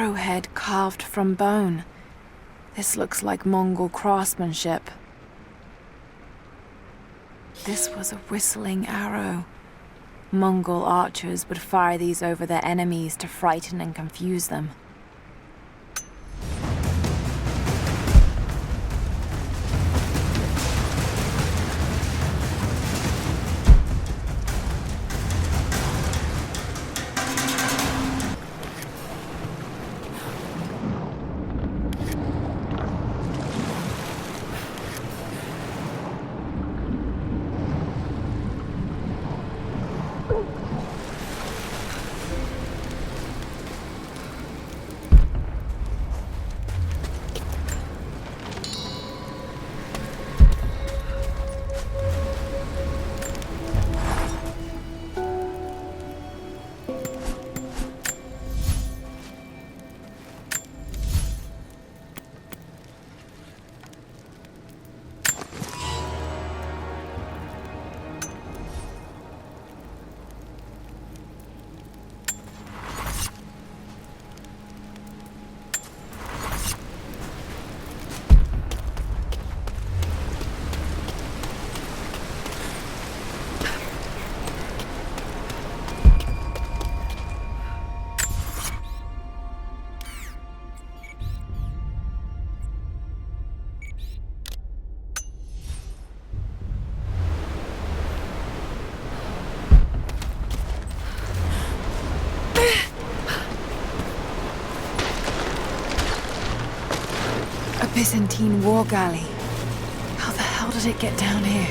arrowhead carved from bone. This looks like Mongol craftsmanship. This was a whistling arrow. Mongol archers would fire these over their enemies to frighten and confuse them. Byzantine war galley. How the hell did it get down here?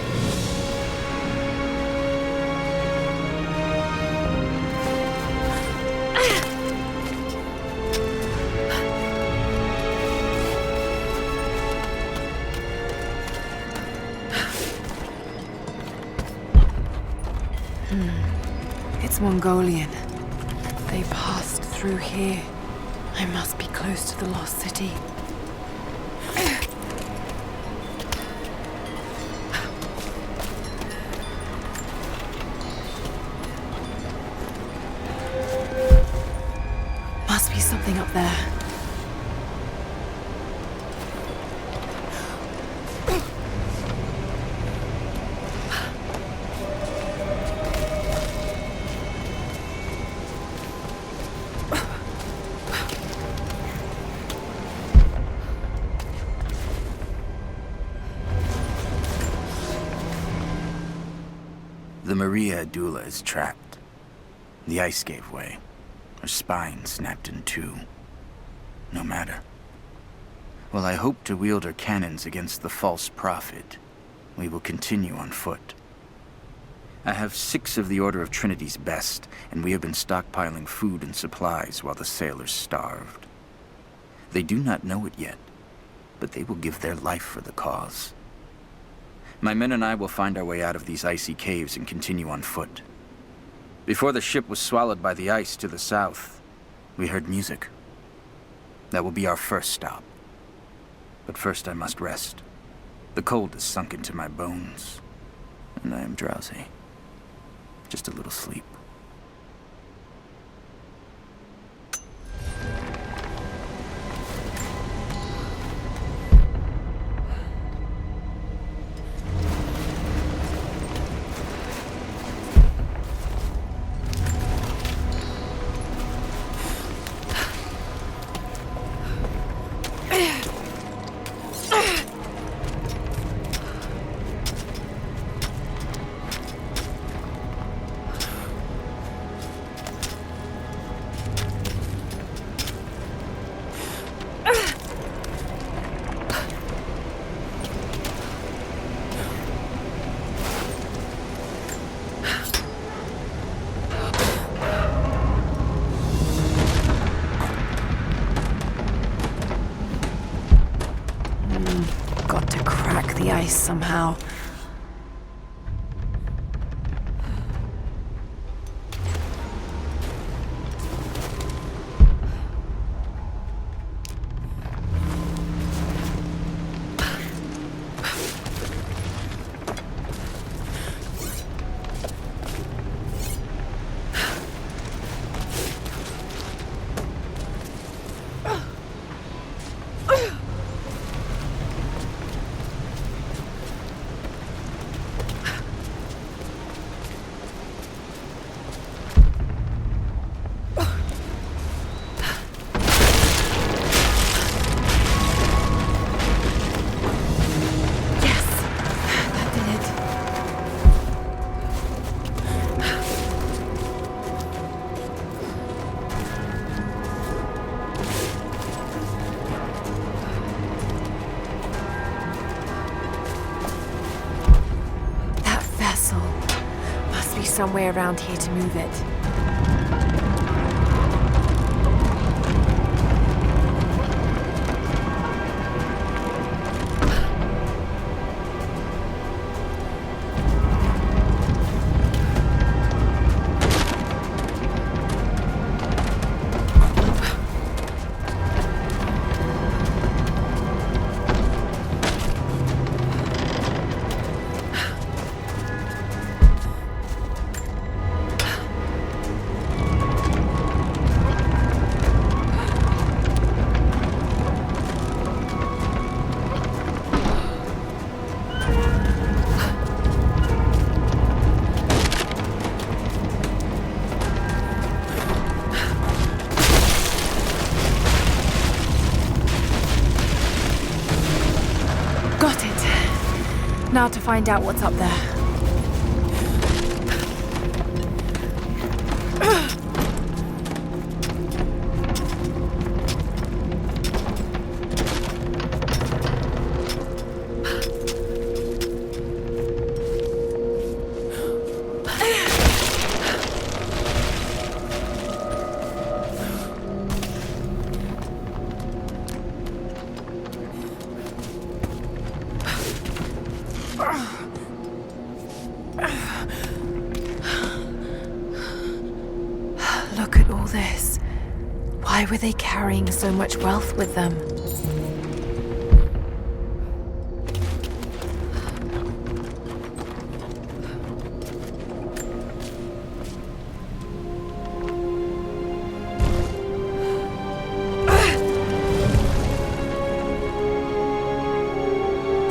It's Mongolian. They passed through here. I must be close to the lost city. Must be something up there. The Maria Adula is trapped. The ice gave way. Her spine snapped in two. No matter. While I hope to wield her cannons against the false prophet, we will continue on foot. I have 6 of the Order of Trinity's best, and we have been stockpiling food and supplies while the sailors starved. They do not know it yet, but they will give their life for the cause. My men and I will find our way out of these icy caves and continue on foot. Before the ship was swallowed by the ice to the south, we heard music. That will be our first stop. But first I must rest. The cold has sunk into my bones, and I am drowsy. Just a little sleep. vessel. Must be somewhere around here to move it. Got it. Now to find out what's up there. Look at all this. Why were they carrying so much wealth with them?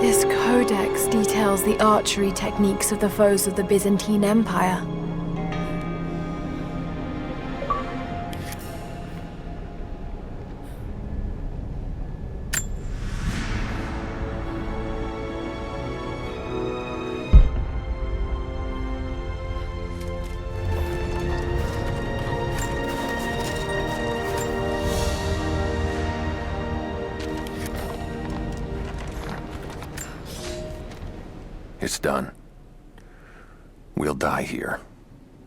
This codex details the archery techniques of the foes of the Byzantine Empire. It's done. We'll die here,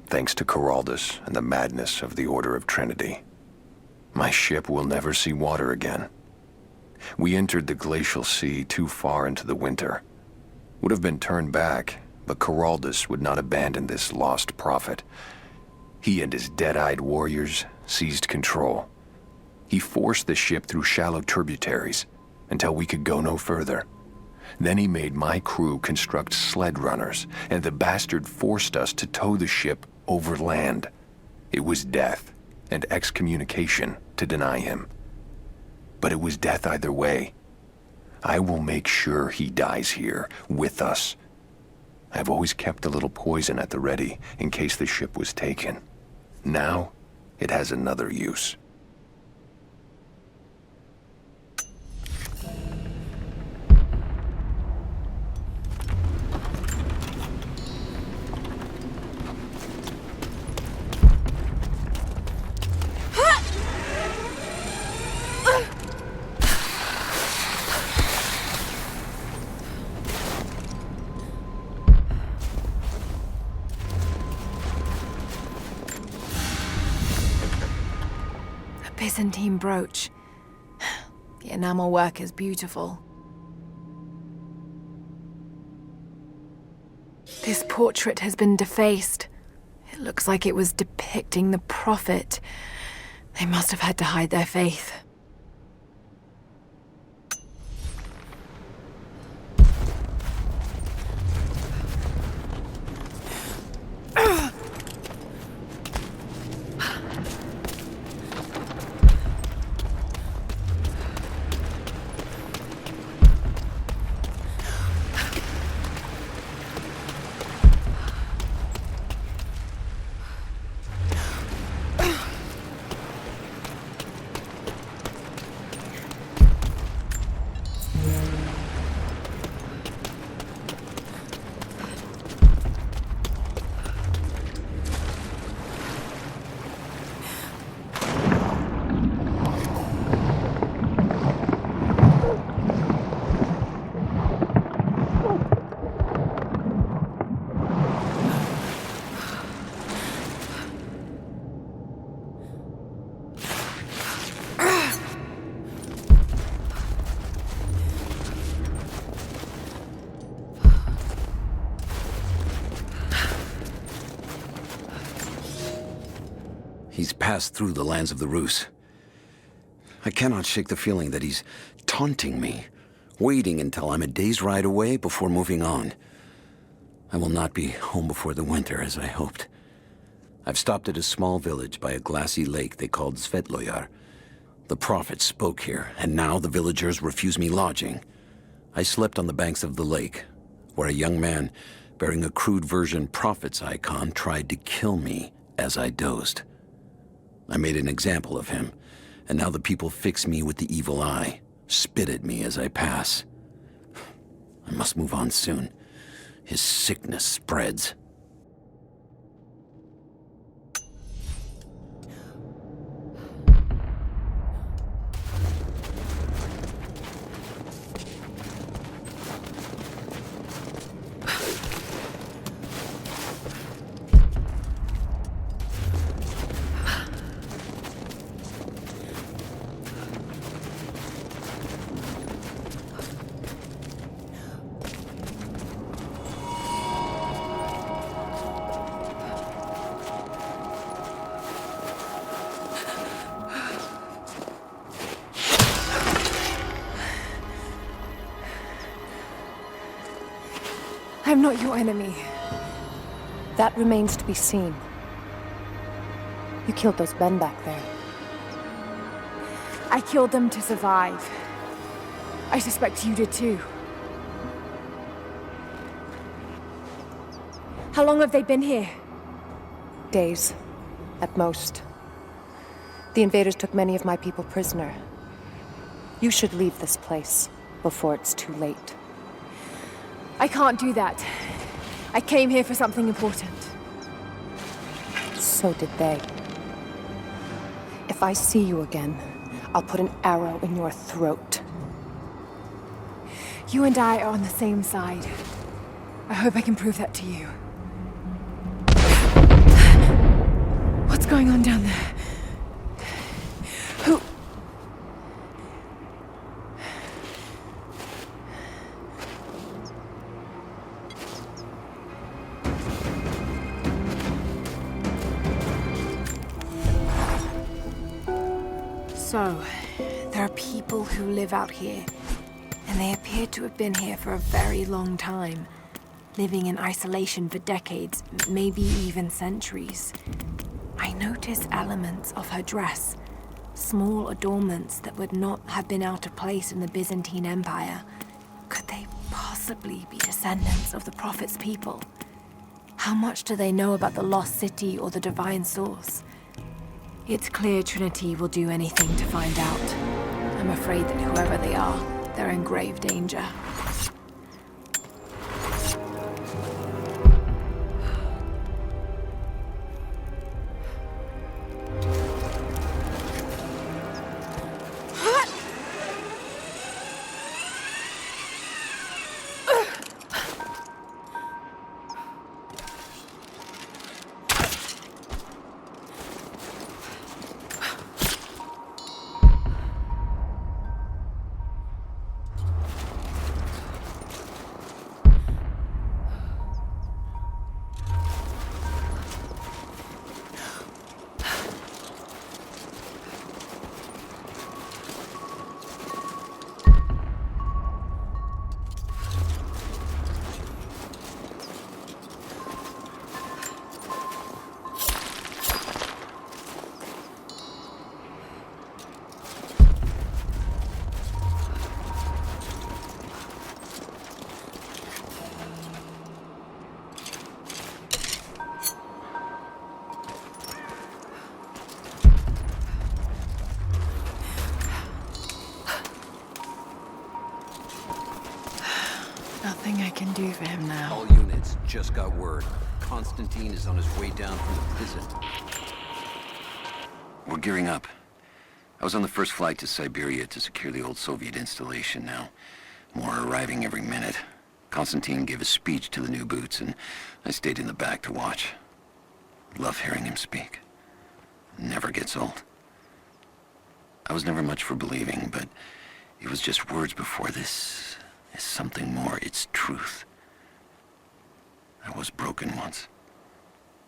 thanks to Coraldus and the madness of the Order of Trinity. My ship will never see water again. We entered the glacial sea too far into the winter. Would have been turned back, but Coraldus would not abandon this lost prophet. He and his dead-eyed warriors seized control. He forced the ship through shallow tributaries until we could go no further. Then he made my crew construct sled runners, and the bastard forced us to tow the ship over land. It was death and excommunication to deny him. But it was death either way. I will make sure he dies here, with us. I've always kept a little poison at the ready in case the ship was taken. Now, it has another use. Byzantine brooch. The enamel work is beautiful. This portrait has been defaced. It looks like it was depicting the prophet. They must have had to hide their faith. He's passed through the lands of the Rus. I cannot shake the feeling that he's taunting me, waiting until I'm a day's ride away before moving on. I will not be home before the winter, as I hoped. I've stopped at a small village by a glassy lake they called Svetloyar. The prophet spoke here, and now the villagers refuse me lodging. I slept on the banks of the lake, where a young man bearing a crude version prophet's icon tried to kill me as I dozed. I made an example of him, and now the people fix me with the evil eye, spit at me as I pass. I must move on soon. His sickness spreads. I'm not your enemy. That remains to be seen. You killed those men back there. I killed them to survive. I suspect you did too. How long have they been here? Days, at most. The invaders took many of my people prisoner. You should leave this place before it's too late. I can't do that. I came here for something important. So did they. If I see you again, I'll put an arrow in your throat. You and I are on the same side. I hope I can prove that to you. What's going on down there? Who... So, there are people who live out here, and they appear to have been here for a very long time, living in isolation for decades, maybe even centuries. I notice elements of her dress, small adornments that would not have been out of place in the Byzantine Empire. Could they possibly be descendants of the Prophet's people? How much do they know about the lost city or the divine source? It's clear Trinity will do anything to find out. I'm afraid that whoever they are, they're in grave danger. Nothing I can do for him now. All units, just got word. Constantine is on his way down from the prison. We're gearing up. I was on the first flight to Siberia to secure the old Soviet installation now. More are arriving every minute. Constantine gave a speech to the new boots, and I stayed in the back to watch. Love hearing him speak. Never gets old. I was never much for believing, but it was just words before. This is something more. It's truth. I was broken once,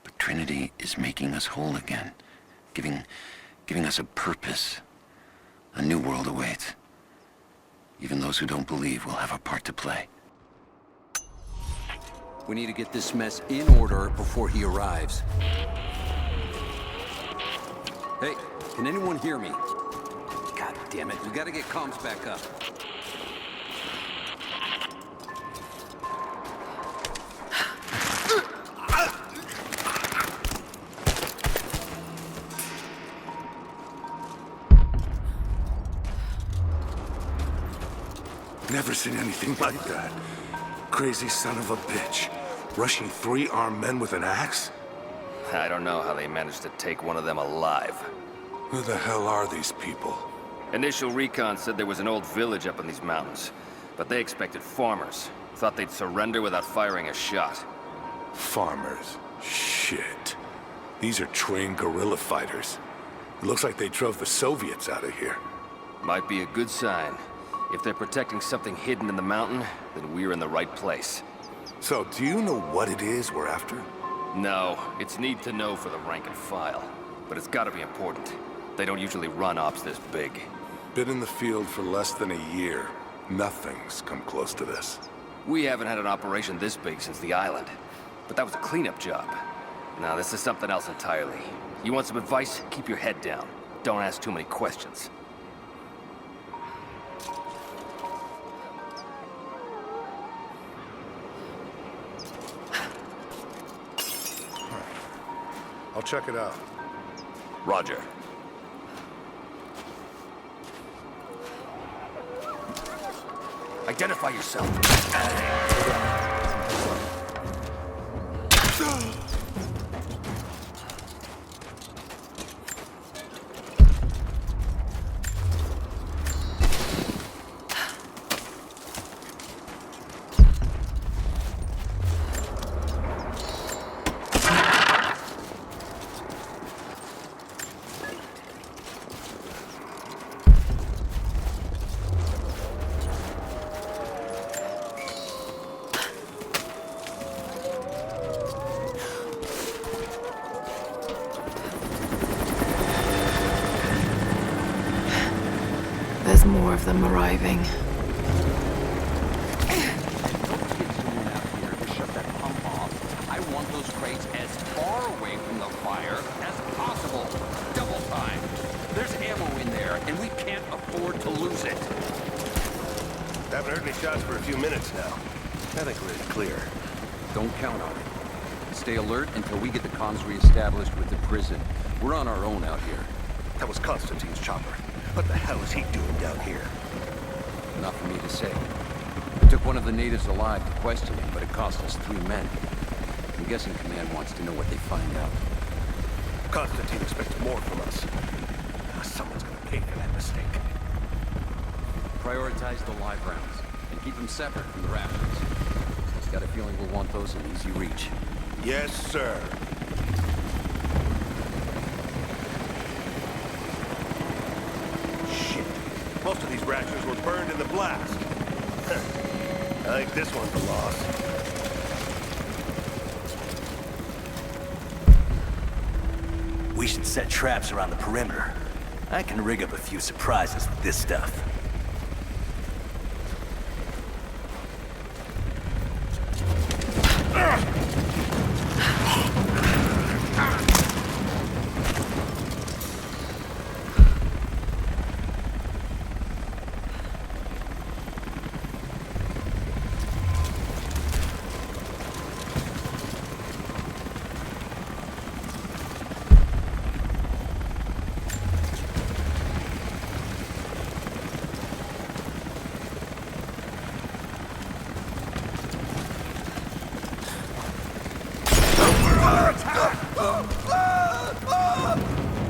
but Trinity is making us whole again. giving us a purpose. A new world awaits. Even those who don't believe will have a part to play. We need to get this mess in order before he arrives. Hey, can anyone hear me? God damn it, we gotta get comms back up. Never seen anything like that. Crazy son of a bitch. Rushing 3 armed men with an axe? I don't know how they managed to take one of them alive. Who the hell are these people? Initial recon said there was an old village up in these mountains, but they expected farmers. Thought they'd surrender without firing a shot. Farmers. Shit. These are trained guerrilla fighters. It looks like they drove the Soviets out of here. Might be a good sign. If they're protecting something hidden in the mountain, then we're in the right place. So, do you know what it is we're after? No, it's need to know for the rank and file. But it's gotta be important. They don't usually run ops this big. Been in the field for less than a year. Nothing's come close to this. We haven't had an operation this big since the island. But that was a cleanup job. Now, this is something else entirely. You want some advice? Keep your head down. Don't ask too many questions. I'll check it out. Roger. Identify yourself. There's more of them arriving. I want those crates as far away from the fire as possible. Double time. There's ammo in there, and we can't afford to lose it. Haven't heard any shots for a few minutes now. I think we're in the clear. Don't count on it. Stay alert until we get the comms re-established with the prison. We're on our own out here. That was Constantine's chopper. What the hell is he doing down here? Not for me to say. I took one of the natives alive to question him, but it cost us 3 men. I'm guessing Command wants to know what they find out. Constantine expects more from us. Someone's gonna pay for that mistake. Prioritize the live rounds, and keep them separate from the rations. Got a feeling we'll want those in easy reach. Yes, sir. Shit. Most of these rations were burned in the blast. I think this one's a loss. We should set traps around the perimeter. I can rig up a few surprises with this stuff.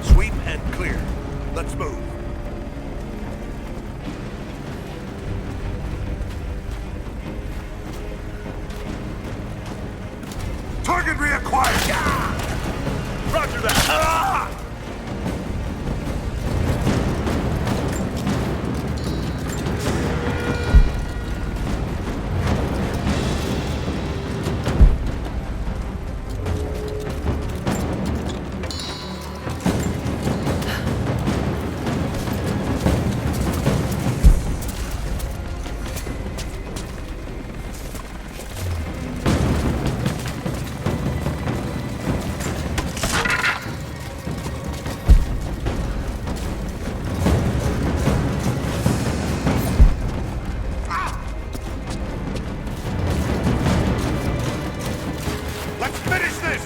Sweep and clear. Let's move. Target reacquired! Roger that! Finish this!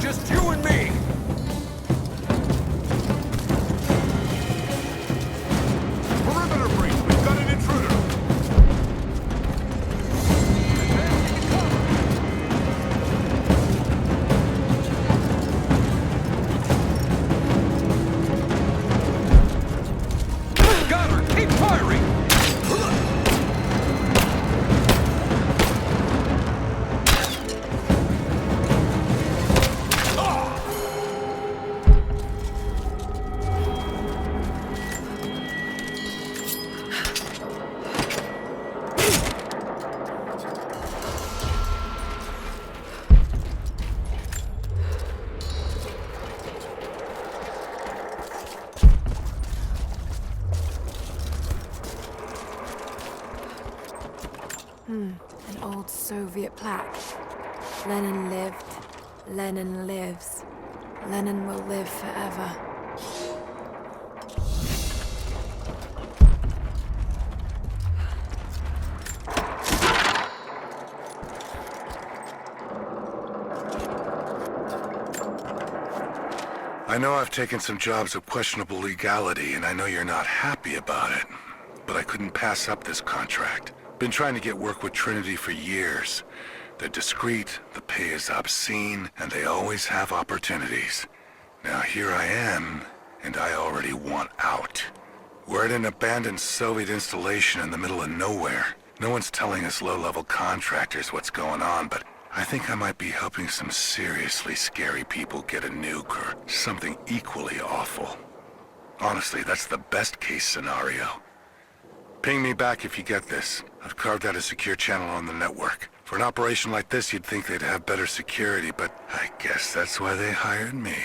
Just you and me! Perimeter breach! We've got an intruder! Got her! Keep firing! An old Soviet plaque. Lenin lived. Lenin lives. Lenin will live forever. I know I've taken some jobs of questionable legality, and I know you're not happy about it. But I couldn't pass up this contract. Been trying to get work with Trinity for years. They're discreet, the pay is obscene, and they always have opportunities. Now here I am, and I already want out. We're at an abandoned Soviet installation in the middle of nowhere. No one's telling us low-level contractors what's going on, but I think I might be helping some seriously scary people get a nuke or something equally awful. Honestly, that's the best-case scenario. Ping me back if you get this. I've carved out a secure channel on the network. For an operation like this, you'd think they'd have better security, but I guess that's why they hired me.